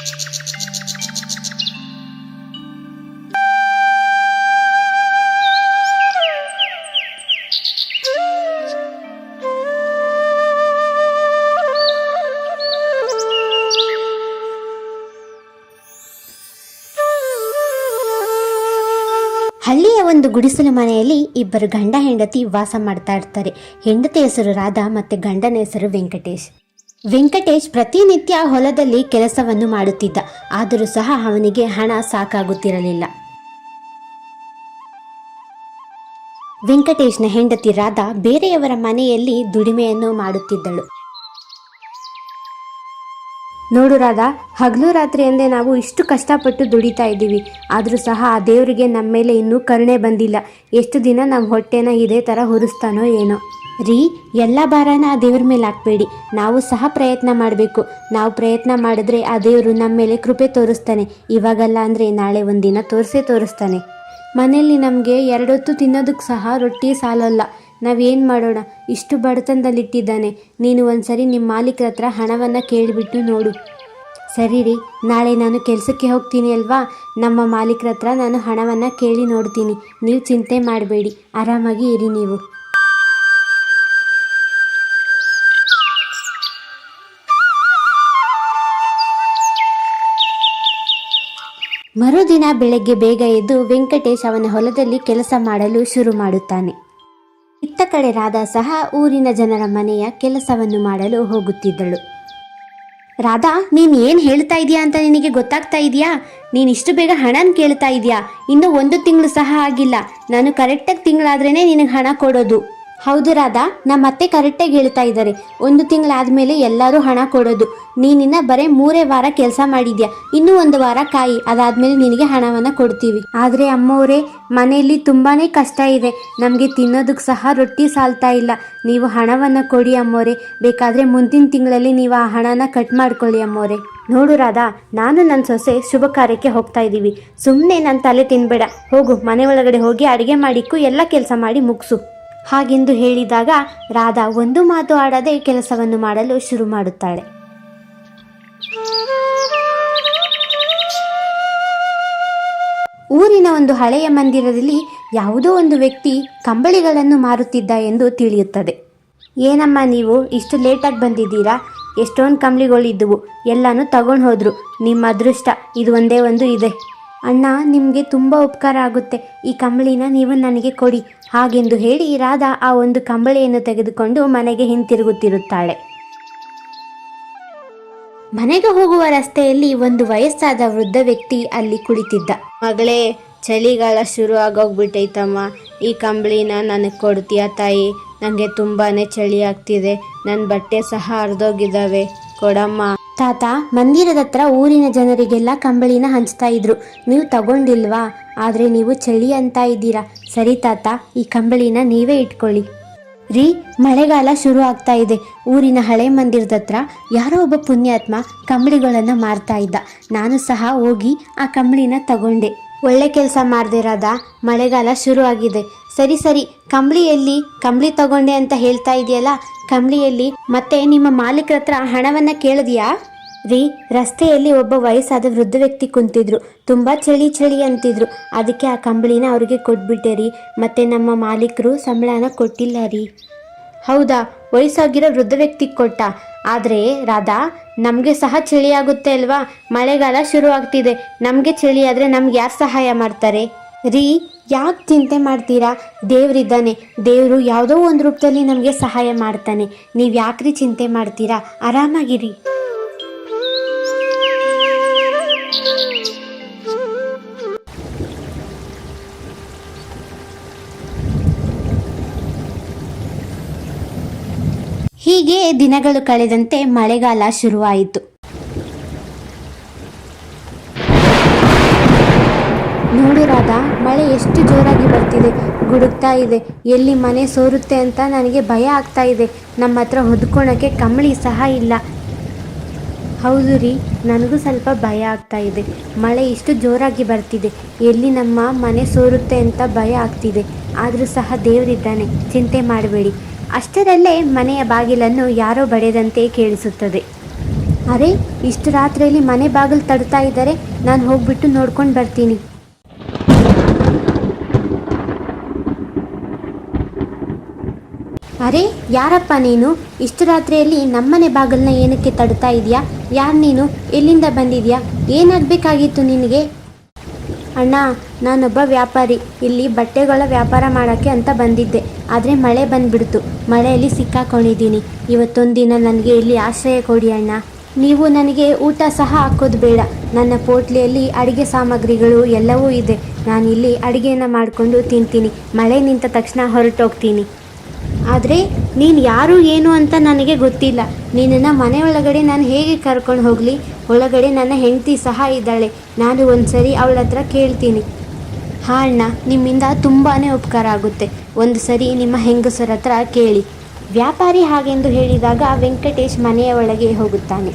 ಹಳ್ಳಿಯ ಒಂದು ಗುಡಿಸಲು ಮನೆಯಲ್ಲಿ ಇಬ್ಬರು ಗಂಡ ಹೆಂಡತಿ ವಾಸ ಮಾಡ್ತಾ ಇರ್ತಾರೆ. ಹೆಂಡತಿ ಹೆಸರು ರಾಧಾ ಮತ್ತೆ ಗಂಡನ ಹೆಸರು ವೆಂಕಟೇಶ್. ವೆಂಕಟೇಶ್ ಪ್ರತಿನಿತ್ಯ ಹೊಲದಲ್ಲಿ ಕೆಲಸವನ್ನು ಮಾಡುತ್ತಿದ್ದ. ಆದರೂ ಸಹ ಅವನಿಗೆ ಹಣ ಸಾಕಾಗುತ್ತಿರಲಿಲ್ಲ. ವೆಂಕಟೇಶ್ನ ಹೆಂಡತಿ ರಾಧಾ ಬೇರೆಯವರ ಮನೆಯಲ್ಲಿ ದುಡಿಮೆಯನ್ನು ಮಾಡುತ್ತಿದ್ದಳು. ನೋಡು ರಾಧಾ, ಹಗಲು ರಾತ್ರಿ ಎಂದೇ ನಾವು ಇಷ್ಟು ಕಷ್ಟಪಟ್ಟು ದುಡಿತಾ ಇದ್ದೀವಿ. ಆದರೂ ಸಹ ಆ ದೇವರಿಗೆ ನಮ್ಮ ಮೇಲೆ ಇನ್ನೂ ಕರುಣೆ ಬಂದಿಲ್ಲ. ಎಷ್ಟು ದಿನ ನಮ್ಮ ಹೊಟ್ಟೆನ ಇದೇ ಥರ ಹುರಿಸ್ತಾನೋ ಏನೋ. ರೀ, ಎಲ್ಲ ಭಾರನ ಆ ದೇವ್ರ ಮೇಲೆ ಹಾಕ್ಬೇಡಿ. ನಾವು ಸಹ ಪ್ರಯತ್ನ ಮಾಡಬೇಕು. ನಾವು ಪ್ರಯತ್ನ ಮಾಡಿದ್ರೆ ಆ ದೇವರು ನಮ್ಮ ಮೇಲೆ ಕೃಪೆ ತೋರಿಸ್ತಾನೆ. ಇವಾಗಲ್ಲ ಅಂದರೆ ನಾಳೆ ಒಂದಿನ ತೋರಿಸ್ತಾನೆ. ಮನೆಯಲ್ಲಿ ನಮಗೆ 2 ಹೊತ್ತು ತಿನ್ನೋದಕ್ಕೆ ಸಹ ರೊಟ್ಟಿ ಸಾಲಲ್ಲ. ನಾವೇನು ಮಾಡೋಣ? ಇಷ್ಟು ಬಡತನದಲ್ಲಿಟ್ಟಿದ್ದಾನೆ. ನೀನು ಒಂದ್ಸರಿ ನಿಮ್ಮ ಮಾಲೀಕರ ಹತ್ರ ಹಣವನ್ನು ಕೇಳಿಬಿಟ್ಟು ನೋಡು. ಸರಿ ರೀ, ನಾಳೆ ನಾನು ಕೆಲಸಕ್ಕೆ ಹೋಗ್ತೀನಿ ಅಲ್ವಾ, ನಮ್ಮ ಮಾಲೀಕರ ಹತ್ರ ನಾನು ಹಣವನ್ನು ಕೇಳಿ ನೋಡ್ತೀನಿ. ನೀವು ಚಿಂತೆ ಮಾಡಬೇಡಿ, ಆರಾಮಾಗಿ ಇರಿ ನೀವು. ಮರುದಿನ ಬೆಳಗ್ಗೆ ಬೇಗ ಎದ್ದು ವೆಂಕಟೇಶ್ ಅವನ ಹೊಲದಲ್ಲಿ ಕೆಲಸ ಮಾಡಲು ಶುರು ಮಾಡುತ್ತಾನೆ. ಇತ್ತ ಕಡೆ ರಾಧಾ ಸಹ ಊರಿನ ಜನರ ಮನೆಯ ಕೆಲಸವನ್ನು ಮಾಡಲು ಹೋಗುತ್ತಿದ್ದಳು. ರಾಧಾ, ನೀನು ಏನು ಹೇಳ್ತಾ ಇದೀಯಾ ಅಂತ ನಿನಗೆ ಗೊತ್ತಾಗ್ತಾ ಇದೆಯಾ? ನೀನು ಇಷ್ಟು ಬೇಗ ಹಣನ ಕೇಳ್ತಾ ಇದೆಯಾ? ಇನ್ನೂ 1 ತಿಂಗಳು ಸಹ ಆಗಿಲ್ಲ. ನಾನು ಕರೆಕ್ಟಾಗಿ ತಿಂಗಳಾದ್ರೇ ನಿನಗೆ ಹಣ ಕೊಡೋದು. ಹೌದು ರಾಧಾ, ನಮ್ಮ ಅತ್ತೆ ಕರೆಕ್ಟಾಗಿ ಹೇಳ್ತಾ ಇದ್ದಾರೆ. 1 ತಿಂಗಳಾದಮೇಲೆ ಎಲ್ಲರೂ ಹಣ ಕೊಡೋದು. ನೀನಿನ್ನ ಬರೀ 3 ವಾರ ಕೆಲಸ ಮಾಡಿದ್ಯಾ. ಇನ್ನೂ 1 ವಾರ ಕಾಯಿ, ಅದಾದಮೇಲೆ ನಿನಗೆ ಹಣವನ್ನು ಕೊಡ್ತೀವಿ. ಆದರೆ ಅಮ್ಮವರೇ, ಮನೆಯಲ್ಲಿ ತುಂಬಾ ಕಷ್ಟ ಇದೆ. ನಮಗೆ ತಿನ್ನೋದಕ್ಕೆ ಸಹ ರೊಟ್ಟಿ ಸಾಲ್ತಾ ಇಲ್ಲ. ನೀವು ಹಣವನ್ನು ಕೊಡಿ ಅಮ್ಮವರೇ. ಬೇಕಾದರೆ ಮುಂದಿನ ತಿಂಗಳಲ್ಲಿ ನೀವು ಆ ಹಣನ ಕಟ್ ಮಾಡ್ಕೊಳ್ಳಿ ಅಮ್ಮವರೇ. ನೋಡು ರಾಧಾ, ನಾನು ನನ್ನ ಸೊಸೆ ಶುಭ ಕಾರ್ಯಕ್ಕೆ ಹೋಗ್ತಾ ಇದ್ದೀವಿ. ಸುಮ್ಮನೆ ನನ್ನ ತಲೆ ತಿನ್ಬೇಡ. ಹೋಗು, ಮನೆ ಒಳಗಡೆ ಹೋಗಿ ಅಡುಗೆ ಮಾಡಿಕ್ಕು, ಎಲ್ಲ ಕೆಲಸ ಮಾಡಿ ಮುಗಿಸು. ಹಾಗೆಂದು ಹೇಳಿದಾಗ ರಾಧಾ ಒಂದು ಮಾತು ಆಡದೆ ಕೆಲಸವನ್ನು ಮಾಡಲು ಶುರು ಮಾಡುತ್ತಾಳೆ. ಊರಿನ ಒಂದು ಹಳೆಯ ಮಂದಿರದಲ್ಲಿ ಯಾವುದೋ ಒಂದು ವ್ಯಕ್ತಿ ಕಂಬಳಿಗಳನ್ನು ಮಾರುತ್ತಿದ್ದ ಎಂದು ತಿಳಿಯುತ್ತದೆ. ಏನಮ್ಮ ನೀವು ಇಷ್ಟು ಲೇಟಾಗಿ ಬಂದಿದ್ದೀರಾ? ಎಷ್ಟೊಂದು ಕಂಬಳಿಗಳಿದ್ದವು, ಎಲ್ಲನೂ ತಗೊಂಡು ಹೋದ್ರು. ನಿಮ್ಮ ಅದೃಷ್ಟ, ಇದು ಒಂದೇ ಒಂದು ಇದೆ. ಅಣ್ಣ, ನಿಮಗೆ ತುಂಬ ಉಪಕಾರ ಆಗುತ್ತೆ. ಈ ಕಂಬಳಿನ ನೀವು ನನಗೆ ಕೊಡಿ. ಹಾಗೆಂದು ಹೇಳಿ ರಾಧಾ ಆ ಒಂದು ಕಂಬಳಿಯನ್ನು ತೆಗೆದುಕೊಂಡು ಮನೆಗೆ ಹಿಂತಿರುಗುತ್ತಿರುತ್ತಾಳೆ. ಮನೆಗೆ ಹೋಗುವ ರಸ್ತೆಯಲ್ಲಿ ಒಂದು ವಯಸ್ಸಾದ ವೃದ್ಧ ವ್ಯಕ್ತಿ ಅಲ್ಲಿ ಕುಳಿತಿದ್ದ. ಮಗಳೇ, ಚಳಿಗಾಲ ಶುರು ಆಗೋಗ್ಬಿಟ್ಟೈತಮ್ಮ. ಈ ಕಂಬಳಿನ ನನಗೆ ಕೊಡ್ತೀಯಾ ತಾಯಿ? ನನಗೆ ತುಂಬಾ ಚಳಿ ಆಗ್ತಿದೆ. ನನ್ನ ಬಟ್ಟೆ ಸಹ ಹರಿದೋಗಿದ್ದಾವೆ, ಕೊಡಮ್ಮ. ತಾತ, ಮಂದಿರದ ಹತ್ರ ಊರಿನ ಜನರಿಗೆಲ್ಲ ಕಂಬಳಿನ ಹಂಚ್ತಾ ಇದ್ರು. ನೀವು ತಗೊಂಡಿಲ್ವಾ? ಆದರೆ ನೀವು ಚಳಿ ಅಂತ ಇದ್ದೀರಾ. ಸರಿ ತಾತ, ಈ ಕಂಬಳಿನ ನೀವೇ ಇಟ್ಕೊಳ್ಳಿ. ರೀ, ಮಳೆಗಾಲ ಶುರು ಆಗ್ತಾ ಇದೆ. ಊರಿನ ಹಳೆ ಮಂದಿರದ ಹತ್ರ ಯಾರೋ ಒಬ್ಬ ಪುಣ್ಯಾತ್ಮ ಕಂಬಳಿಗಳನ್ನು ಮಾರ್ತಾ ಇದ್ದ. ನಾನು ಸಹ ಹೋಗಿ ಆ ಕಂಬಳಿನ ತಗೊಂಡೆ. ಒಳ್ಳೆ ಕೆಲಸ ಮಾಡಿದೆ ರಾಧಾ. ಮಳೆಗಾಲ ಶುರು ಆಗಿದೆ. ಸರಿ, ಕಂಬಳಿ ತಗೊಂಡೆ ಅಂತ ಹೇಳ್ತಾ ಇದೆಯಲ್ಲ, ಕಂಬಳಿಯಲ್ಲಿ ಮತ್ತೆ ನಿಮ್ಮ ಮಾಲೀಕರ ಹತ್ರ ಹಣವನ್ನು ಕೇಳಿದ್ಯಾ? ರೀ, ರಸ್ತೆಯಲ್ಲಿ ಒಬ್ಬ ವಯಸ್ಸಾದ ವೃದ್ಧ ವ್ಯಕ್ತಿ ಕುಂತಿದ್ರು. ತುಂಬ ಚಳಿ ಅಂತಿದ್ರು. ಅದಕ್ಕೆ ಆ ಕಂಬಳಿನ ಅವ್ರಿಗೆ ಕೊಟ್ಬಿಟ್ಟೆ ರೀ. ಮತ್ತೆ ನಮ್ಮ ಮಾಲೀಕರು ಸಂಬಳನ ಕೊಟ್ಟಿಲ್ಲ ರೀ. ಹೌದಾ? ವಯಸ್ಸಾಗಿರೋ ವೃದ್ಧ ವ್ಯಕ್ತಿಗೆ ಕೊಟ್ಟ? ಆದರೆ ರಾಧಾ, ನಮಗೆ ಸಹ ಚಳಿ ಆಗುತ್ತೆ ಅಲ್ವಾ? ಮಳೆಗಾಲ ಶುರು ಆಗ್ತಿದೆ. ನಮಗೆ ಚಳಿ ಆದರೆ ನಮ್ಗೆ ಯಾರು ಸಹಾಯ ಮಾಡ್ತಾರೆ? ರೀ, ಯಾಕೆ ಚಿಂತೆ ಮಾಡ್ತೀರಾ? ದೇವರಿದ್ದಾನೆ. ದೇವರು ಯಾವುದೋ ಒಂದು ರೂಪದಲ್ಲಿ ನಮಗೆ ಸಹಾಯ ಮಾಡ್ತಾನೆ. ನೀವು ಯಾಕ್ರಿ ಚಿಂತೆ ಮಾಡ್ತೀರಾ? ಆರಾಮಾಗಿರಿ. ಹೀಗೆ ದಿನಗಳು ಕಳೆದಂತೆ ಮಳೆಗಾಲ ಶುರುವಾಯಿತು. ನೋಡು ರಾಧಾ, ಮಳೆ ಎಷ್ಟು ಜೋರಾಗಿ ಬರ್ತಿದೆ, ಗುಡುಗ್ತಾ ಇದೆ. ಎಲ್ಲಿ ಮನೆ ಸೋರುತ್ತೆ ಅಂತ ನನಗೆ ಭಯ ಆಗ್ತಾ ಇದೆ. ನಮ್ಮ ಹತ್ರ ಹೊದ್ಕೊಳಕ್ಕೆ ಕಂಬಳಿ ಸಹ ಇಲ್ಲ. ಹೌದು ರೀ, ನನಗೂ ಸ್ವಲ್ಪ ಭಯ ಆಗ್ತಾ ಇದೆ. ಮಳೆ ಇಷ್ಟು ಜೋರಾಗಿ ಬರ್ತಿದೆ, ಎಲ್ಲಿ ನಮ್ಮ ಮನೆ ಸೋರುತ್ತೆ ಅಂತ ಭಯ ಆಗ್ತಿದೆ. ಆದರೂ ಸಹ ದೇವರಿದ್ದಾನೆ, ಚಿಂತೆ ಮಾಡಬೇಡಿ. ಅಷ್ಟರಲ್ಲೇ ಮನೆಯ ಬಾಗಿಲನ್ನು ಯಾರೋ ಬಡಿದಂತೆ ಕೇಳಿಸುತ್ತದೆ. ಅರೆ, ಇಷ್ಟು ರಾತ್ರಿಯಲ್ಲಿ ಮನೆ ಬಾಗಿಲು ತಡ್ತಾ ಇದ್ದಾರೆ. ನಾನು ಹೋಗ್ಬಿಟ್ಟು ನೋಡ್ಕೊಂಡು ಬರ್ತೀನಿ. ಅರೆ, ಯಾರಪ್ಪ ನೀನು? ಇಷ್ಟು ರಾತ್ರಿಯಲ್ಲಿ ನಮ್ಮನೆ ಬಾಗಿಲನ್ನ ಏನಕ್ಕೆ ತಡ್ತಾ ಇದೆಯಾ? ಯಾರು ನೀನು? ಎಲ್ಲಿಂದ ಬಂದಿದ್ಯಾ? ಏನಾಗಬೇಕಾಗಿತ್ತು ನಿನಗೆ? ಅಣ್ಣ, ನಾನೊಬ್ಬ ವ್ಯಾಪಾರಿ. ಇಲ್ಲಿ ಬಟ್ಟೆಗಳ ವ್ಯಾಪಾರ ಮಾಡೋಕ್ಕೆ ಅಂತ ಬಂದಿದ್ದೆ. ಆದರೆ ಮಳೆ ಬಂದುಬಿಡ್ತು. ಮಳೆಯಲ್ಲಿ ಸಿಕ್ಕಾಕೊಂಡಿದ್ದೀನಿ. ಇವತ್ತೊಂದು ದಿನ ನನಗೆ ಇಲ್ಲಿ ಆಶ್ರಯ ಕೊಡಿ ಅಣ್ಣ. ನೀವು ನನಗೆ ಊಟ ಸಹ ಹಾಕೋದು ಬೇಡ. ನನ್ನ ಪೋಟ್ಲಿಯಲ್ಲಿ ಅಡುಗೆ ಸಾಮಗ್ರಿಗಳು ಎಲ್ಲವೂ ಇದೆ. ನಾನಿಲ್ಲಿ ಅಡುಗೆಯನ್ನು ಮಾಡಿಕೊಂಡು ತಿಂತೀನಿ. ಮಳೆ ನಿಂತ ತಕ್ಷಣ ಹೊರಟೋಗ್ತೀನಿ. ಆದರೆ ನೀನು ಯಾರು ಏನು ಅಂತ ನನಗೆ ಗೊತ್ತಿಲ್ಲ. ನಿನ್ನನ್ನು ಮನೆ ಒಳಗಡೆ ನಾನು ಹೇಗೆ ಕರ್ಕೊಂಡು ಹೋಗಲಿ? ಒಳಗಡೆ ನನ್ನ ಹೆಂಡತಿ ಸಹ ಇದ್ದಾಳೆ. ನಾನು ಒಂದು ಸರಿ ಅವಳ ಹತ್ರ ಕೇಳ್ತೀನಿ. ಹಾಂ ಅಣ್ಣ, ನಿಮ್ಮಿಂದ ತುಂಬಾ ಉಪಕಾರ ಆಗುತ್ತೆ. ಒಂದು ಸರಿ ನಿಮ್ಮ ಹೆಂಗಸರ ಹತ್ರ ಕೇಳಿ. ವ್ಯಾಪಾರಿ ಹಾಗೆಂದು ಹೇಳಿದಾಗ ವೆಂಕಟೇಶ್ ಮನೆಯ ಒಳಗೆ ಹೋಗುತ್ತಾನೆ.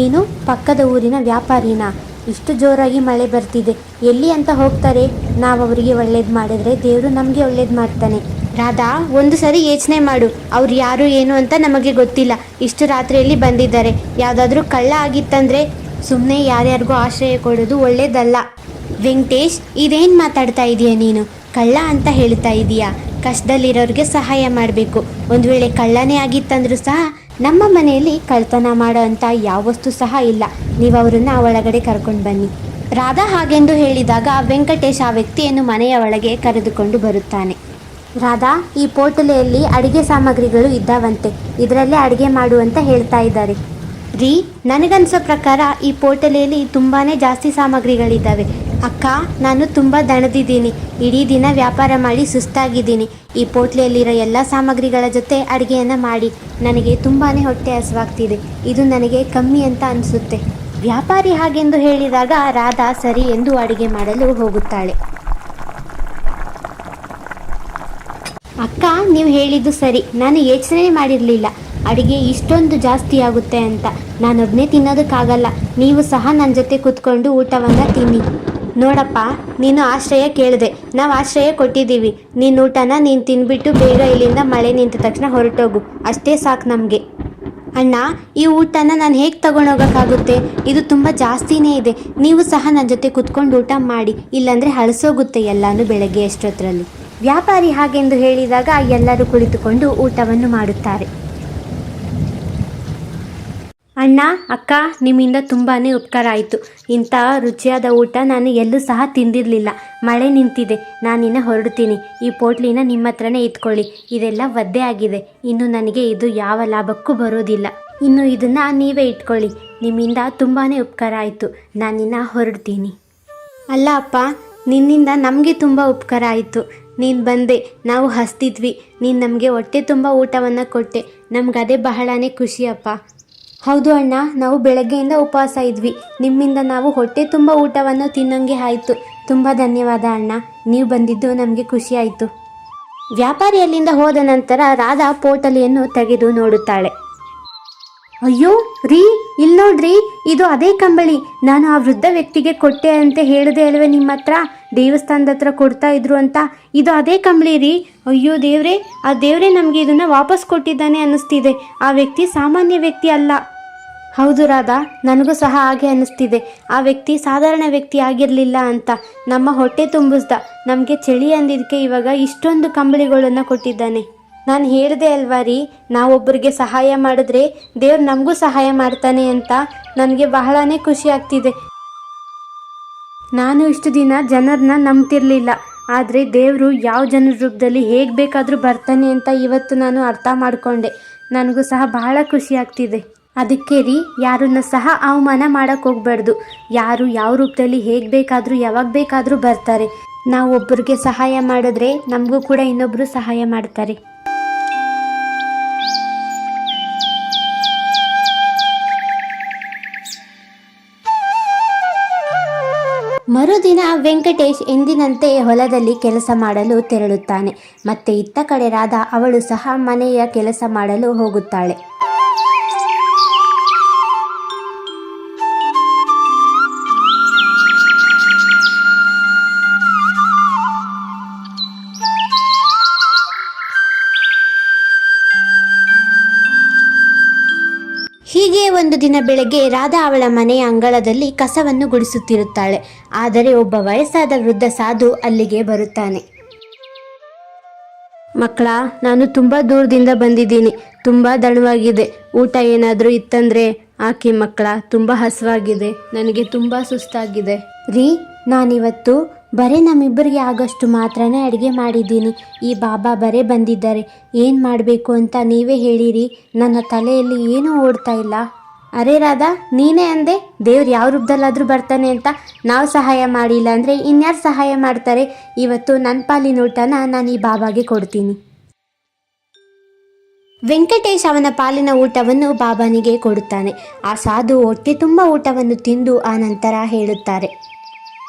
ಏನು, ಪಕ್ಕದ ಊರಿನ ವ್ಯಾಪಾರಿನ? ಇಷ್ಟು ಜೋರಾಗಿ ಮಳೆ ಬರ್ತಿದೆ, ಎಲ್ಲಿ ಅಂತ ಹೋಗ್ತಾರೆ? ನಾವು ಅವರಿಗೆ ಒಳ್ಳೇದು ಮಾಡಿದರೆ ದೇವರು ನಮಗೆ ಒಳ್ಳೇದು ಮಾಡ್ತಾನೆ. ರಾಧಾ, ಒಂದು ಸರಿ ಯೋಚನೆ ಮಾಡು. ಅವ್ರು ಯಾರು ಏನು ಅಂತ ನಮಗೆ ಗೊತ್ತಿಲ್ಲ. ಇಷ್ಟು ರಾತ್ರಿಯಲ್ಲಿ ಬಂದಿದ್ದಾರೆ. ಯಾವುದಾದ್ರೂ ಕಳ್ಳ ಆಗಿತ್ತಂದರೆ ಸುಮ್ಮನೆ ಯಾರ್ಯಾರಿಗೂ ಆಶ್ರಯ ಕೊಡೋದು ಒಳ್ಳೇದಲ್ಲ. ವೆಂಕಟೇಶ್, ಇದೇನು ಮಾತಾಡ್ತಾ ಇದೀಯ ನೀನು? ಕಳ್ಳ ಅಂತ ಹೇಳ್ತಾ ಇದೀಯಾ? ಕಷ್ಟದಲ್ಲಿರೋರಿಗೆ ಸಹಾಯ ಮಾಡಬೇಕು. ಒಂದು ವೇಳೆ ಕಳ್ಳನೇ ಆಗಿತ್ತಂದ್ರೂ ಸಹ ನಮ್ಮ ಮನೆಯಲ್ಲಿ ಕಳ್ತನ ಮಾಡೋ ಅಂಥ ಯಾವ ವಸ್ತು ಸಹ ಇಲ್ಲ. ನೀವು ಅವರನ್ನು ಒಳಗಡೆ ಕರ್ಕೊಂಡು ಬನ್ನಿ. ರಾಧಾ ಹಾಗೆಂದು ಹೇಳಿದಾಗ ವೆಂಕಟೇಶ್ ಆ ವ್ಯಕ್ತಿಯನ್ನು ಮನೆಯ ಒಳಗೆ ಕರೆದುಕೊಂಡು ಬರುತ್ತಾನೆ. ರಾಧಾ, ಈ ಪೋಟಲೆಯಲ್ಲಿ ಅಡುಗೆ ಸಾಮಗ್ರಿಗಳು ಇದ್ದಾವಂತೆ. ಇದರಲ್ಲೇ ಅಡುಗೆ ಮಾಡು ಅಂತ ಹೇಳ್ತಾ ಇದ್ದಾರೆ. ರೀ, ನನಗನ್ಸೋ ಪ್ರಕಾರ ಈ ಪೋಟಲೆಯಲ್ಲಿ ತುಂಬಾ ಜಾಸ್ತಿ ಸಾಮಗ್ರಿಗಳಿದ್ದಾವೆ. ಅಕ್ಕ, ನಾನು ತುಂಬ ದಣದಿದ್ದೀನಿ. ಇಡೀ ದಿನ ವ್ಯಾಪಾರ ಮಾಡಿ ಸುಸ್ತಾಗಿದ್ದೀನಿ. ಈ ಪೋಟ್ಲೆಯಲ್ಲಿರೋ ಎಲ್ಲ ಸಾಮಗ್ರಿಗಳ ಜೊತೆ ಅಡುಗೆಯನ್ನು ಮಾಡಿ. ನನಗೆ ತುಂಬಾ ಹೊಟ್ಟೆ ಹಸಿವಾಗ್ತಿದೆ. ಇದು ನನಗೆ ಕಮ್ಮಿ ಅಂತ ಅನಿಸುತ್ತೆ. ವ್ಯಾಪಾರಿ ಹಾಗೆಂದು ಹೇಳಿದಾಗ ರಾಧಾ ಸರಿ ಎಂದು ಅಡುಗೆ ಮಾಡಲು ಹೋಗುತ್ತಾಳೆ. ಅಕ್ಕ, ನೀವು ಹೇಳಿದ್ದು ಸರಿ. ನಾನು ಯೋಚನೆ ಮಾಡಿರಲಿಲ್ಲ ಅಡುಗೆ ಇಷ್ಟೊಂದು ಜಾಸ್ತಿ ಆಗುತ್ತೆ ಅಂತ. ನಾನೊಬ್ಬನೇ ತಿನ್ನೋದಕ್ಕಾಗಲ್ಲ. ನೀವು ಸಹ ನನ್ನ ಜೊತೆ ಕೂತ್ಕೊಂಡು ಊಟವನ್ನು ತಿನ್ನಿ. ನೋಡಪ್ಪ, ನೀನು ಆಶ್ರಯ ಕೇಳಿದೆ, ನಾವು ಆಶ್ರಯ ಕೊಟ್ಟಿದ್ದೀವಿ. ನಿನ್ನ ಊಟನ ನೀನು ತಿಂದ್ಬಿಟ್ಟು ಬೇಗ ಇಲ್ಲಿಂದ ಮಳೆ ನಿಂತ ತಕ್ಷಣ ಹೊರಟೋಗು. ಅಷ್ಟೇ ಸಾಕು ನಮಗೆ. ಅಣ್ಣ, ಈ ಊಟನ ನಾನು ಹೇಗೆ ತಗೊಂಡೋಗೋಕ್ಕಾಗುತ್ತೆ? ಇದು ತುಂಬ ಜಾಸ್ತಿನೇ ಇದೆ. ನೀವು ಸಹ ನನ್ನ ಜೊತೆ ಕೂತ್ಕೊಂಡು ಊಟ ಮಾಡಿ, ಇಲ್ಲಾಂದರೆ ಹಳಸೋಗುತ್ತೆ ಎಲ್ಲನೂ ಬೆಳಗ್ಗೆ ಅಷ್ಟೊತ್ತರಲ್ಲಿ. ವ್ಯಾಪಾರಿ ಹಾಗೆಂದು ಹೇಳಿದಾಗ ಎಲ್ಲರೂ ಕುಳಿತುಕೊಂಡು ಊಟವನ್ನು ಮಾಡುತ್ತಾರೆ. ಅಣ್ಣ, ಅಕ್ಕ, ನಿಮ್ಮಿಂದ ತುಂಬಾ ಉಪಕಾರ ಆಯಿತು. ಇಂಥ ರುಚಿಯಾದ ಊಟ ನಾನು ಎಲ್ಲೂ ಸಹ ತಿಂದಿರಲಿಲ್ಲ. ಮಳೆ ನಿಂತಿದೆ, ನಾನಿನ್ನು ಹೊರಡ್ತೀನಿ. ಈ ಪೋಟ್ಲಿನ ನಿಮ್ಮ ಹತ್ರನೇ ಇಟ್ಕೊಳ್ಳಿ. ಇದೆಲ್ಲ ಒದ್ದೆ ಆಗಿದೆ. ಇನ್ನು ನನಗೆ ಇದು ಯಾವ ಲಾಭಕ್ಕೂ ಬರೋದಿಲ್ಲ. ಇನ್ನು ಇದನ್ನು ನೀವೇ ಇಟ್ಕೊಳ್ಳಿ. ನಿಮ್ಮಿಂದ ತುಂಬಾ ಉಪಕಾರ ಆಯಿತು. ನಾನಿನ್ನು ಹೊರಡ್ತೀನಿ. ಅಲ್ಲ ಅಪ್ಪ, ನಿನ್ನಿಂದ ನಮಗೆ ತುಂಬ ಉಪಕಾರ ಆಯಿತು. ನೀನು ಬಂದೆ, ನಾವು ಹಸ್ತಿದ್ವಿ. ನೀನು ನಮಗೆ ಹೊಟ್ಟೆ ತುಂಬ ಊಟವನ್ನು ಕೊಟ್ಟೆ. ನಮಗದೇ ಬಹಳನೇ ಖುಷಿಯಪ್ಪ. ಹೌದು ಅಣ್ಣ, ನಾವು ಬೆಳಗ್ಗೆಯಿಂದ ಉಪವಾಸ ಇದ್ವಿ. ನಿಮ್ಮಿಂದ ನಾವು ಹೊಟ್ಟೆ ತುಂಬ ಊಟವನ್ನು ತಿನ್ನೋಂಗೆ ಆಯಿತು. ತುಂಬ ಧನ್ಯವಾದ ಅಣ್ಣ. ನೀವು ಬಂದಿದ್ದು ನಮಗೆ ಖುಷಿ ಆಯಿತು. ವ್ಯಾಪಾರಿ ಅಲ್ಲಿಂದ ಹೋದ ನಂತರ ರಾಧಾ ಪೋಟಲಿಯನ್ನು ತೆಗೆದು ನೋಡುತ್ತಾಳೆ. ಅಯ್ಯೋ ರೀ, ಇಲ್ಲಿ ನೋಡ್ರಿ, ಇದು ಅದೇ ಕಂಬಳಿ. ನಾನು ಆ ವೃದ್ಧ ವ್ಯಕ್ತಿಗೆ ಕೊಟ್ಟೆ ಅಂತ ಹೇಳಿದೆ ಅಲ್ವೇ ನಿಮ್ಮ ಹತ್ರ? ದೇವಸ್ಥಾನದ ಹತ್ರ ಕೊಡ್ತಾ ಇದ್ರು ಅಂತ. ಇದು ಅದೇ ಕಂಬಳಿ ರೀ. ಅಯ್ಯೋ ದೇವ್ರೆ, ಆ ದೇವ್ರೆ ನಮಗೆ ಇದನ್ನು ವಾಪಸ್ ಕೊಟ್ಟಿದ್ದಾನೆ ಅನ್ನಿಸ್ತಿದೆ. ಆ ವ್ಯಕ್ತಿ ಸಾಮಾನ್ಯ ವ್ಯಕ್ತಿ ಅಲ್ಲ. ಹೌದು ರಾಧಾ, ನನಗೂ ಸಹ ಹಾಗೆ ಅನ್ನಿಸ್ತಿದೆ. ಆ ವ್ಯಕ್ತಿ ಸಾಧಾರಣ ವ್ಯಕ್ತಿ ಆಗಿರಲಿಲ್ಲ ಅಂತ. ನಮ್ಮ ಹೊಟ್ಟೆ ತುಂಬಿಸ್ದ. ನಮಗೆ ಚಳಿ ಅಂದಿದ್ದಕ್ಕೆ ಇವಾಗ ಇಷ್ಟೊಂದು ಕಂಬಳಿಗಳನ್ನು ಕೊಟ್ಟಿದ್ದಾನೆ. ನಾನು ಹೇಳಿದೆ ಅಲ್ವಾ ರೀ, ನಾವೊಬ್ಬರಿಗೆ ಸಹಾಯ ಮಾಡಿದ್ರೆ ದೇವ್ರು ನಮಗೂ ಸಹಾಯ ಮಾಡ್ತಾನೆ ಅಂತ. ನನಗೆ ಬಹಳನೇ ಖುಷಿ ಆಗ್ತಿದೆ. ನಾನು ಇಷ್ಟು ದಿನ ಜನರನ್ನ ನಂಬ್ತಿರ್ಲಿಲ್ಲ. ಆದರೆ ದೇವರು ಯಾವ ಜನರ ರೂಪದಲ್ಲಿ ಹೇಗೆ ಬೇಕಾದರೂ ಬರ್ತಾನೆ ಅಂತ ಇವತ್ತು ನಾನು ಅರ್ಥ ಮಾಡಿಕೊಂಡೆ. ನನಗೂ ಸಹ ಬಹಳ ಖುಷಿ ಆಗ್ತಿದೆ. ಅದಕ್ಕೆ ರೀ, ಯಾರನ್ನ ಸಹ ಅವಮಾನ ಮಾಡೋಕ್ಕೆ ಹೋಗ್ಬಾರ್ದು. ಯಾರು ಯಾವ ರೂಪದಲ್ಲಿ ಹೇಗೆ ಬೇಕಾದರೂ ಯಾವಾಗ ಬೇಕಾದರೂ ಬರ್ತಾರೆ. ನಾವು ಒಬ್ಬರಿಗೆ ಸಹಾಯ ಮಾಡಿದ್ರೆ ನಮಗೂ ಕೂಡ ಇನ್ನೊಬ್ಬರು ಸಹಾಯ ಮಾಡ್ತಾರೆ. ಮರುದಿನ ವೆಂಕಟೇಶ್ ಎಂದಿನಂತೆ ಹೊಲದಲ್ಲಿ ಕೆಲಸ ಮಾಡಲು ತೆರಳುತ್ತಾನೆ. ಮತ್ತೆ ಇತ್ತ ಕಡೆ ರಾಧಾ ಅವಳು ಸಹ ಮನೆಯ ಕೆಲಸ ಮಾಡಲು ಹೋಗುತ್ತಾಳೆ. ಹೀಗೆ ಒಂದು ದಿನ ಬೆಳಗ್ಗೆ ರಾಧಾ ಅವಳ ಮನೆಯ ಅಂಗಳದಲ್ಲಿ ಕಸವನ್ನು ಗುಡಿಸುತ್ತಿರುತ್ತಾಳೆ. ಆದರೆ ಒಬ್ಬ ವಯಸ್ಸಾದ ವೃದ್ಧ ಸಾಧು ಅಲ್ಲಿಗೆ ಬರುತ್ತಾನೆ. ಮಕ್ಕಳ, ನಾನು ತುಂಬ ದೂರದಿಂದ ಬಂದಿದ್ದೀನಿ. ತುಂಬ ದಣವಾಗಿದೆ. ಊಟ ಏನಾದರೂ ಇತ್ತಂದರೆ ಹಾಕಿ ಮಕ್ಕಳ. ತುಂಬ ಹಸಿವಾಗಿದೆ. ನನಗೆ ತುಂಬ ಸುಸ್ತಾಗಿದೆ. ರೀ, ನಾನಿವತ್ತು ಬರೀ ನಮ್ಮಿಬ್ಬರಿಗೆ ಆಗೋಷ್ಟು ಮಾತ್ರನೇ ಅಡುಗೆ ಮಾಡಿದ್ದೀನಿ. ಈ ಬಾಬಾ ಬರೇ ಬಂದಿದ್ದಾರೆ. ಏನು ಮಾಡಬೇಕು ಅಂತ ನೀವೇ ಹೇಳಿರಿ. ನನ್ನ ತಲೆಯಲ್ಲಿ ಏನೂ ಓಡ್ತಾ ಇಲ್ಲ. ಅರೆ ರಾಧಾ, ನೀನೇ ಅಂದೆ ದೇವ್ರು ಯಾವ ರೂಪದಲ್ಲಾದರೂ ಬರ್ತಾನೆ ಅಂತ. ನಾವು ಸಹಾಯ ಮಾಡಿಲ್ಲ ಅಂದರೆ ಇನ್ಯಾರು ಸಹಾಯ ಮಾಡ್ತಾರೆ? ಇವತ್ತು ನನ್ನ ಪಾಲಿನ ಊಟನ ನಾನು ಈ ಬಾಬಾಗೆ ಕೊಡ್ತೀನಿ. ವೆಂಕಟೇಶ್ ಅವನ ಪಾಲಿನ ಊಟವನ್ನು ಬಾಬಾನಿಗೆ ಕೊಡುತ್ತಾನೆ. ಆ ಸಾಧು ಹೊಟ್ಟೆ ತುಂಬ ಊಟವನ್ನು ತಿಂದು ಆ ನಂತರ ಹೇಳುತ್ತಾರೆ,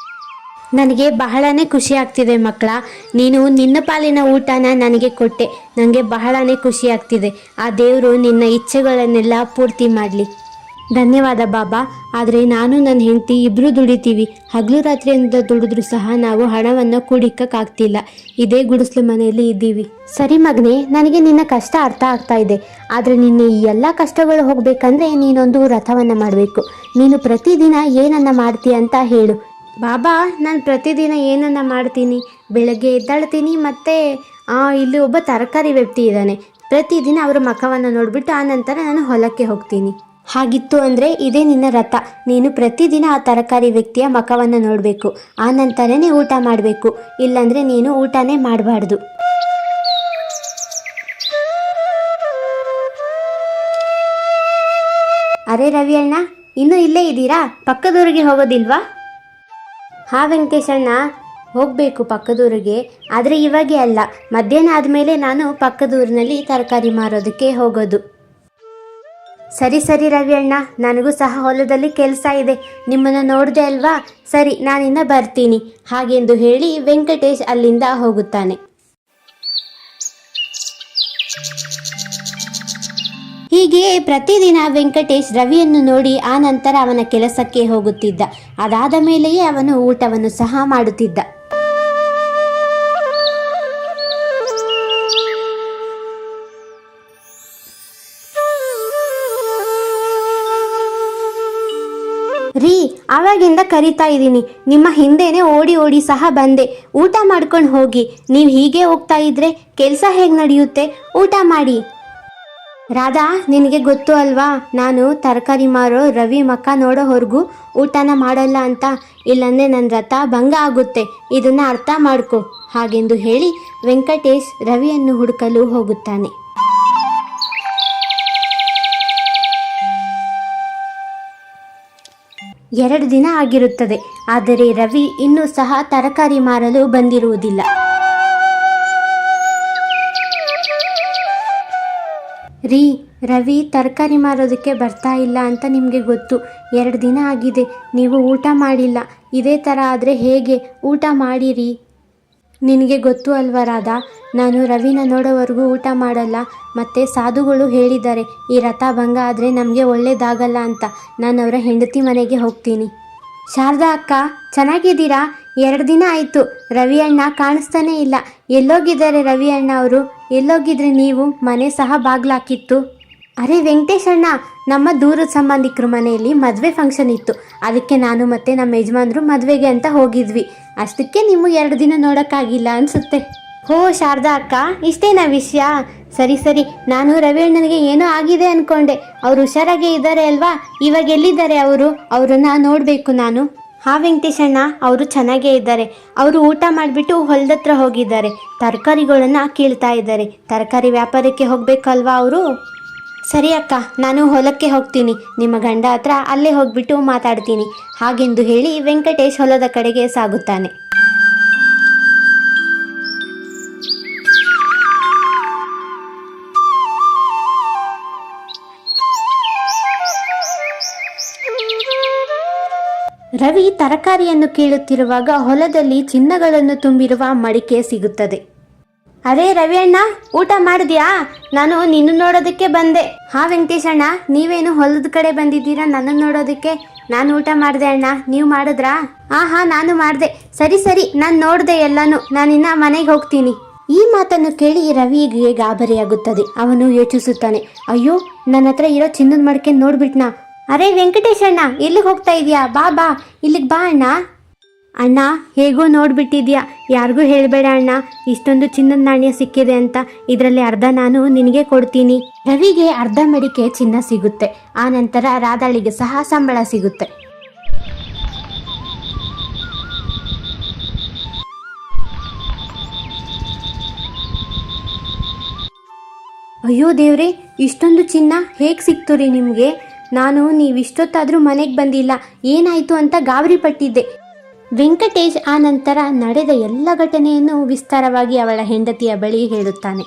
ನನಗೆ ಬಹಳನೇ ಖುಷಿ ಆಗ್ತಿದೆ ಮಕ್ಕಳ. ನೀನು ನಿನ್ನ ಪಾಲಿನ ಊಟನ ನನಗೆ ಕೊಟ್ಟೆ. ನನಗೆ ಬಹಳನೇ ಖುಷಿ ಆಗ್ತಿದೆ. ಆ ದೇವರು ನಿನ್ನ ಇಚ್ಛೆಗಳನ್ನೆಲ್ಲ ಪೂರ್ತಿ ಮಾಡಲಿ. ಧನ್ಯವಾದ ಬಾಬಾ. ಆದರೆ ನಾನು ನನ್ನ ಹೆಂಡತಿ ಇಬ್ಬರು ದುಡಿತೀವಿ. ಹಗಲು ರಾತ್ರಿಯಿಂದ ದುಡಿದ್ರೂ ಸಹ ನಾವು ಹಣವನ್ನು ಕೂಡಿಕ್ಕಾಗ್ತಿಲ್ಲ. ಇದೇ ಗುಡಿಸ್ಲು ಮನೆಯಲ್ಲಿ ಇದ್ದೀವಿ. ಸರಿ ಮಗನೇ, ನನಗೆ ನಿನ್ನ ಕಷ್ಟ ಅರ್ಥ ಆಗ್ತಾ ಇದೆ. ಆದರೆ ನಿನ್ನ ಈ ಎಲ್ಲ ಕಷ್ಟಗಳು ಹೋಗಬೇಕಂದ್ರೆ ನೀನೊಂದು ರಥವನ್ನು ಮಾಡಬೇಕು. ನೀನು ಪ್ರತಿದಿನ ಏನನ್ನ ಮಾಡ್ತೀಯ ಅಂತ ಹೇಳು. ಬಾಬಾ, ನಾನು ಪ್ರತಿದಿನ ಏನನ್ನ ಮಾಡ್ತೀನಿ? ಬೆಳಗ್ಗೆ ಎದ್ದಾಳ್ತೀನಿ, ಮತ್ತು ಇಲ್ಲಿ ಒಬ್ಬ ತರಕಾರಿ ವ್ಯಕ್ತಿ ಇದ್ದಾನೆ. ಪ್ರತಿದಿನ ಅವರ ಮುಖವನ್ನು ನೋಡಿಬಿಟ್ಟು ಆ ನಂತರ ನಾನು ಹೊಲಕ್ಕೆ ಹೋಗ್ತೀನಿ. ಹಾಗಿತ್ತು ಅಂದರೆ ಇದೇ ನಿನ್ನ ರಥ. ನೀನು ಪ್ರತಿದಿನ ಆ ತರಕಾರಿ ವ್ಯಕ್ತಿಯ ಮುಖವನ್ನು ನೋಡಬೇಕು. ಆ ನಂತರನೇ ಊಟ ಮಾಡಬೇಕು. ಇಲ್ಲಾಂದರೆ ನೀನು ಊಟನೇ ಮಾಡಬಾರ್ದು. ಅರೆ ರವಿ ಅಣ್ಣ, ಇನ್ನೂ ಇಲ್ಲೇ ಇದ್ದೀರಾ? ಪಕ್ಕದೂರಿಗೆ ಹೋಗೋದಿಲ್ವಾ? ಹಾಂ ವೆಂಕಟೇಶಣ್ಣ, ಹೋಗಬೇಕು ಪಕ್ಕದೂರಿಗೆ. ಆದರೆ ಇವಾಗೆ ಅಲ್ಲ, ಮಧ್ಯಾಹ್ನ ಆದಮೇಲೆ ನಾನು ಪಕ್ಕದೂರಿನಲ್ಲಿ ತರಕಾರಿ ಮಾರೋದಕ್ಕೆ ಹೋಗೋದು. ಸರಿ ಸರಿ ರವಿ ಅಣ್ಣ, ನನಗೂ ಸಹ ಹೊಲದಲ್ಲಿ ಕೆಲಸ ಇದೆ. ನಿಮ್ಮನ್ನು ನೋಡಿದೆ ಅಲ್ವಾ? ಸರಿ, ನಾನಿನ್ನ ಬರ್ತೀನಿ. ಹಾಗೆಂದು ಹೇಳಿ ವೆಂಕಟೇಶ್ ಅಲ್ಲಿಂದ ಹೋಗುತ್ತಾನೆ. ಹೀಗೆಯೇ ಪ್ರತಿದಿನ ವೆಂಕಟೇಶ್ ರವಿಯನ್ನು ನೋಡಿ ಆ ನಂತರ ಅವನ ಕೆಲಸಕ್ಕೆ ಹೋಗುತ್ತಿದ್ದ. ಅದಾದ ಮೇಲೆಯೇ ಅವನು ಊಟವನ್ನು ಸಹ ಮಾಡುತ್ತಿದ್ದ. ರೀ, ಆವಾಗಿಂದ ಕರಿತಾ ಇದ್ದೀನಿ. ನಿಮ್ಮ ಹಿಂದೆನೇ ಓಡಿ ಓಡಿ ಸಹ ಬಂದೆ. ಊಟ ಮಾಡ್ಕೊಂಡು ಹೋಗಿ. ನೀವು ಹೀಗೆ ಹೋಗ್ತಾ ಇದ್ರೆ ಕೆಲಸ ಹೇಗೆ ನಡೆಯುತ್ತೆ? ಊಟ ಮಾಡಿ. ರಾಧಾ, ನಿನಗೆ ಗೊತ್ತು ಅಲ್ವಾ, ನಾನು ತರಕಾರಿ ಮಾರೋ ರವಿ ಮಕ್ಕ ನೋಡೋವರೆಗೂ ಊಟನ ಮಾಡಲ್ಲ ಅಂತ. ಇಲ್ಲಾಂದರೆ ನನ್ನ ರಥ ಭಂಗ ಆಗುತ್ತೆ. ಇದನ್ನು ಅರ್ಥ ಮಾಡ್ಕೊ. ಹಾಗೆಂದು ಹೇಳಿ ವೆಂಕಟೇಶ್ ರವಿಯನ್ನು ಹುಡುಕಲು ಹೋಗುತ್ತಾನೆ. ಎರಡು ದಿನ ಆಗಿರುತ್ತದೆ. ಆದರೆ ರವಿ ಇನ್ನೂ ಸಹ ತರಕಾರಿ ಮಾರಲು ಬಂದಿರುವುದಿಲ್ಲ. ರೀ, ರವಿ ತರಕಾರಿ ಮಾರೋದಕ್ಕೆ ಬರ್ತಾ ಇಲ್ಲ ಅಂತ ನಿಮಗೆ ಗೊತ್ತು. 2 ದಿನ ಆಗಿದೆ. ನೀವು ಊಟ ಮಾಡಿಲ್ಲ. ಇದೇ ಥರ ಆದರೆ ಹೇಗೆ? ಊಟ ಮಾಡಿರಿ. ನಿನಗೆ ಗೊತ್ತು ಅಲ್ವಾ ರಾಧಾ, ನಾನು ರವಿನ ನೋಡೋವರೆಗೂ ಊಟ ಮಾಡಲ್ಲ. ಮತ್ತು ಸಾಧುಗಳು ಹೇಳಿದ್ದಾರೆ, ಈ ರಥ ಭಂಗ ಆದರೆ ನಮಗೆ ಒಳ್ಳೇದಾಗಲ್ಲ ಅಂತ. ನಾನು ಅವರ ಹೆಂಡತಿ ಮನೆಗೆ ಹೋಗ್ತೀನಿ. ಶಾರದಾ ಅಕ್ಕ, ಚೆನ್ನಾಗಿದ್ದೀರಾ? 2 ದಿನ ಆಯಿತು. ರವಿ ಅಣ್ಣ ಕಾಣಿಸ್ತಾನೇ ಇಲ್ಲ. ಎಲ್ಲೋಗಿದ್ದಾರೆ ರವಿ ಅಣ್ಣ ಅವರು? ಎಲ್ಲೋಗಿದ್ರೆ ನೀವು? ಮನೆ ಸಹ ಬಾಗ್ಲಾಕಿತ್ತು. ಅರೆ ವೆಂಕಟೇಶ್ ಅಣ್ಣ, ನಮ್ಮ ದೂರದ ಸಂಬಂಧಿಕರ ಮನೆಯಲ್ಲಿ ಮದುವೆ ಫಂಕ್ಷನ್ ಇತ್ತು. ಅದಕ್ಕೆ ನಾನು ಮತ್ತು ನಮ್ಮ ಯಜಮಾನ್ರು ಮದುವೆಗೆ ಅಂತ ಹೋಗಿದ್ವಿ. ಅಷ್ಟಕ್ಕೆ ನೀವು 2 ದಿನ ನೋಡೋಕ್ಕಾಗಿಲ್ಲ ಅನಿಸುತ್ತೆ. ಹೋ ಶಾರದಾ ಅಕ್ಕ, ಇಷ್ಟೇನಾ ವಿಷಯ? ಸರಿ ಸರಿ, ನಾನು ರವಿ ಅಣ್ಣನಿಗೆ ಏನೋ ಆಗಿದೆ ಅಂದ್ಕೊಂಡೆ. ಅವರು ಹುಷಾರಾಗೇ ಇದ್ದಾರೆ ಅಲ್ವಾ? ಇವಾಗ ಎಲ್ಲಿದ್ದಾರೆ ಅವರು? ಅವರನ್ನು ನೋಡಬೇಕು ನಾನು. ಹಾಂ ವೆಂಕಟೇಶ್ ಅಣ್ಣ, ಅವರು ಚೆನ್ನಾಗೇ ಇದ್ದಾರೆ. ಅವರು ಊಟ ಮಾಡಿಬಿಟ್ಟು ಹೊಲದತ್ರ ಹೋಗಿದ್ದಾರೆ. ತರಕಾರಿಗಳನ್ನು ಕೀಳ್ತಾ ಇದ್ದಾರೆ. ತರಕಾರಿ ವ್ಯಾಪಾರಕ್ಕೆ ಹೋಗಬೇಕಲ್ವಾ ಅವರು? ಸರಿ ಅಕ್ಕ, ನಾನು ಹೊಲಕ್ಕೆ ಹೋಗ್ತೀನಿ. ನಿಮ್ಮ ಗಂಡ ಹತ್ರ ಅಲ್ಲೇ ಹೋಗ್ಬಿಟ್ಟು ಮಾತಾಡ್ತೀನಿ. ಹಾಗೆಂದು ಹೇಳಿ ವೆಂಕಟೇಶ್ ಹೊಲದ ಕಡೆಗೆ ಸಾಗುತ್ತಾನೆ. ರವಿ ತರಕಾರಿಯನ್ನು ಕೀಳುತ್ತಿರುವಾಗ ಹೊಲದಲ್ಲಿ ಚಿನ್ನಗಳನ್ನು ತುಂಬಿರುವ ಮಡಿಕೆ ಸಿಗುತ್ತದೆ. ಅರೆ ರವಿ ಅಣ್ಣ, ಊಟ ಮಾಡಿದ್ಯಾ? ನಾನು ನಿನ್ನ ನೋಡೋದಕ್ಕೆ ಬಂದೆ. ಹಾಂ ವೆಂಕಟೇಶ್ ಅಣ್ಣ, ನೀವೇನು ಹೊಲದ ಕಡೆ ಬಂದಿದ್ದೀರಾ ನನ್ನನ್ನು ನೋಡೋದಕ್ಕೆ? ನಾನು ಊಟ ಮಾಡಿದೆ ಅಣ್ಣ, ನೀವು ಮಾಡಿದ್ರಾ? ಹಾಂ ನಾನು ಮಾಡಿದೆ. ಸರಿ ಸರಿ, ನಾನು ನೋಡಿದೆ ಎಲ್ಲನೂ. ನಾನಿನ್ನ ಮನೆಗೆ ಹೋಗ್ತೀನಿ. ಈ ಮಾತನ್ನು ಕೇಳಿ ರವಿಗೆ ಗಾಬರಿಯಾಗುತ್ತದೆ. ಅವನು ಯೋಚಿಸುತ್ತಾನೆ, ಅಯ್ಯೋ ನನ್ನ ಹತ್ರ ಇರೋ ಚಿನ್ನದ ಮಡಕೆ ನೋಡ್ಬಿಟ್ನಾ. ಅರೆ ವೆಂಕಟೇಶ್ ಅಣ್ಣ, ಎಲ್ಲಿಗೆ ಹೋಗ್ತಾ ಇದೀಯಾ? ಬಾ ಬಾ, ಇಲ್ಲಿಗೆ ಬಾ ಅಣ್ಣ. ಅಣ್ಣ ಹೇಗೋ ನೋಡ್ಬಿಟ್ಟಿದ್ಯಾ, ಯಾರಿಗೂ ಹೇಳಬೇಡ ಅಣ್ಣ, ಇಷ್ಟೊಂದು ಚಿನ್ನದ ನಾಣ್ಯ ಸಿಕ್ಕಿದೆ ಅಂತ. ಇದರಲ್ಲಿ ಅರ್ಧ ನಾನು ನಿನಗೆ ಕೊಡ್ತೀನಿ. ರವಿಗೆ ಅರ್ಧ ಮಡಿಕೆ ಚಿನ್ನ ಸಿಗುತ್ತೆ. ಆ ನಂತರ ರಾಧಾಳಿಗೆ ಸಹ ಸಂಬಳ ಸಿಗುತ್ತೆ. ಅಯ್ಯೋ ದೇವ್ರೆ, ಇಷ್ಟೊಂದು ಚಿನ್ನ ಹೇಗೆ ಸಿಕ್ತು ರೀ ನಿಮಗೆ? ನೀವಿಷ್ಟೊತ್ತಾದರೂ ಮನೆಗೆ ಬಂದಿಲ್ಲ, ಏನಾಯಿತು ಅಂತ ಗಾಬರಿ ಪಟ್ಟಿದ್ದೆ. ವೆಂಕಟೇಶ್ ಆ ನಂತರ ನಡೆದ ಎಲ್ಲ ಘಟನೆಯನ್ನು ವಿಸ್ತಾರವಾಗಿ ಅವಳ ಹೆಂಡತಿಯ ಬಳಿ ಹೇಳುತ್ತಾನೆ.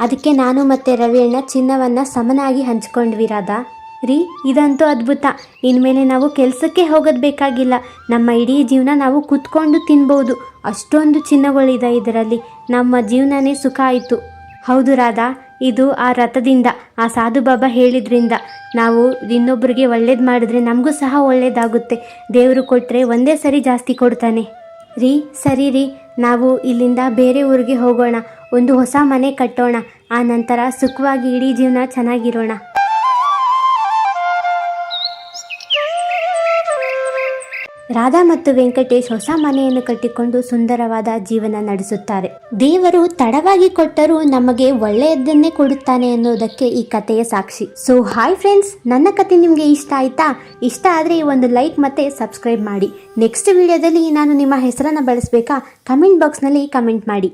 ಅದಕ್ಕೆ ನಾನು ಮತ್ತು ರವಿಯಣ್ಣ ಚಿನ್ನವನ್ನು ಸಮನಾಗಿ ಹಂಚ್ಕೊಂಡ್ವಿ ರಾಧಾ. ರೀ, ಇದಂತೂ ಅದ್ಭುತ. ಇನ್ಮೇಲೆ ನಾವು ಕೆಲಸಕ್ಕೆ ಹೋಗೋದು ಬೇಕಾಗಿಲ್ಲ. ನಮ್ಮ ಇಡೀ ಜೀವನ ನಾವು ಕೂತ್ಕೊಂಡು ತಿನ್ಬೋದು. ಅಷ್ಟೊಂದು ಚಿನ್ನಗಳಿದೆ ಇದರಲ್ಲಿ. ನಮ್ಮ ಜೀವನನೇ ಸುಖ ಆಯಿತು. ಹೌದು ರಾಧಾ, ಇದು ಆ ರಥದಿಂದ, ಆ ಸಾಧು ಬಾಬಾ ಹೇಳಿದ್ರಿಂದ. ನಾವು ಇನ್ನೊಬ್ಬರಿಗೆ ಒಳ್ಳೇದು ಮಾಡಿದ್ರೆ ನಮಗೂ ಸಹ ಒಳ್ಳೇದಾಗುತ್ತೆ. ದೇವರು ಕೊಟ್ಟರೆ ಒಂದೇ ಸರಿ ಜಾಸ್ತಿ ಕೊಡ್ತಾನೆ. ರೀ, ಸರಿ ರೀ, ನಾವು ಇಲ್ಲಿಂದ ಬೇರೆ ಊರಿಗೆ ಹೋಗೋಣ. ಒಂದು ಹೊಸ ಮನೆ ಕಟ್ಟೋಣ. ಆ ನಂತರ ಸುಖವಾಗಿ ಇಡೀ ಜೀವನ ಚೆನ್ನಾಗಿರೋಣ. ರಾಧಾ ಮತ್ತು ವೆಂಕಟೇಶ್ ಹೊಸ ಮನೆಯನ್ನು ಕಟ್ಟಿಕೊಂಡು ಸುಂದರವಾದ ಜೀವನ ನಡೆಸುತ್ತಾರೆ. ದೇವರು ತಡವಾಗಿ ಕೊಟ್ಟರೂ ನಮಗೆ ಒಳ್ಳೆಯದನ್ನೇ ಕೊಡುತ್ತಾನೆ ಅನ್ನೋದಕ್ಕೆ ಈ ಕಥೆಯ ಸಾಕ್ಷಿ. ಸೊ ಹಾಯ್ ಫ್ರೆಂಡ್ಸ್, ನನ್ನ ಕತೆ ನಿಮಗೆ ಇಷ್ಟ ಆಯ್ತಾ? ಇಷ್ಟ ಆದರೆ ಒಂದು ಲೈಕ್ ಮತ್ತೆ ಸಬ್ಸ್ಕ್ರೈಬ್ ಮಾಡಿ. ನೆಕ್ಸ್ಟ್ ವಿಡಿಯೋದಲ್ಲಿ ನಾನು ನಿಮ್ಮ ಹೆಸರನ್ನು ಬಳಸಬೇಕಾ? ಕಮೆಂಟ್ ಬಾಕ್ಸ್ನಲ್ಲಿ ಕಮೆಂಟ್ ಮಾಡಿ.